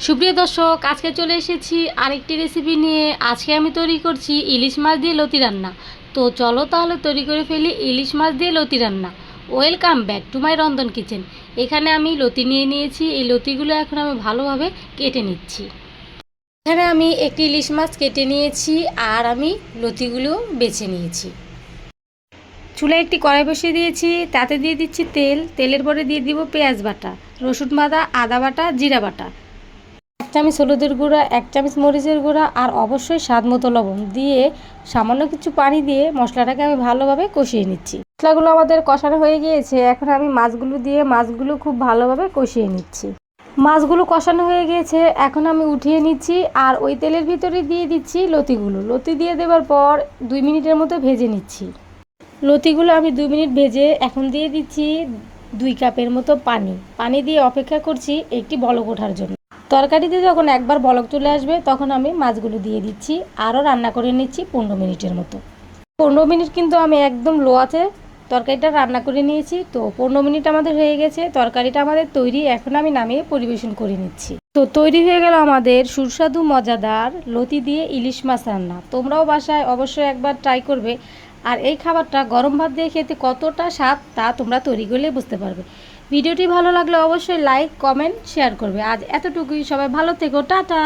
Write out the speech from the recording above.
সুপ্রিয় দর্শক, আজকে চলে এসেছি আরেকটি রেসিপি নিয়ে। আজকে আমি তৈরি করছি ইলিশ মাছ দিয়ে লতি রান্না। তো চলো তাহলে তৈরি করে ফেলি ইলিশ মাছ দিয়ে লতি রান্না। ওয়েলকাম ব্যাক টু মাই রন্ধন কিচেন। এখানে আমি লতি নিয়ে নিয়েছি। এই লতিগুলো এখন আমি ভালোভাবে কেটে নিচ্ছি। এখানে আমি একটি ইলিশ মাছ কেটে নিয়েছি আর আমি লতিগুলো বেছে নিয়েছি। চুলায় একটি কড়াই বসিয়ে দিয়েছি, তাতে দিয়ে দিচ্ছি তেল। তেলের পরে দিয়ে দিব পেঁয়াজ বাটা, রসুন বাটা, আদা বাটা, জিরা বাটা, 1 চামচ হলুদের গুঁড়া, 1 চামচ মরিচের গুঁড়া আর অবশ্যই স্বাদ মতো লবণ দিয়ে সামান্য কিছু পানি দিয়ে মশলাটাকে আমি ভালোভাবে কষিয়ে নিচ্ছি। মশলাগুলো আমাদের কষানো হয়ে গিয়েছে। এখন আমি মাছগুলো দিয়ে মাছগুলো খুব ভালোভাবে কষিয়ে নিচ্ছি। মাছগুলো কষানো হয়ে গিয়েছে, এখন আমি উঠিয়ে নিচ্ছি আর ওই তেলের ভিতরে দিয়ে দিচ্ছি লতিগুলো। লতি দিয়ে দেওয়ার পর 2 মিনিটের মতো ভেজে নিচ্ছি। লতিগুলো আমি 2 মিনিট ভেজে এখন দিয়ে দিচ্ছি 2 কাপের মতো পানি দিয়ে অপেক্ষা করছি একটি বলক ওঠার জন্য। তরকারিতে যখন একবার বলক চলে আসবে তখন আমি মাছগুলো দিয়ে দিচ্ছি। আরও রান্না করে নিচ্ছি 15 মিনিটের মতো। 15 মিনিট কিন্তু আমি একদম লো আছে তরকারিটা রান্না করে নিয়েছি। তো 15 মিনিট আমাদের হয়ে গেছে, তরকারিটা আমাদের তৈরি। এখন আমি নামিয়ে পরিবেশন করে নিচ্ছি। তো তৈরি হয়ে গেল আমাদের সুস্বাদু মজাদার লতি দিয়ে ইলিশ মাছ রান্না। তোমরাও বাসায় অবশ্যই একবার ট্রাই করবে। আর এই খাবারটা গরম ভাত দিয়ে খেতে কতটা স্বাদ তা তোমরা তৈরি করলে বুঝতে পারবে। ভিডিওটি ভালো লাগলে অবশ্যই লাইক, কমেন্ট, শেয়ার করবে। আজ এতটুকুই। সবাই ভালো থেকো, টাটা।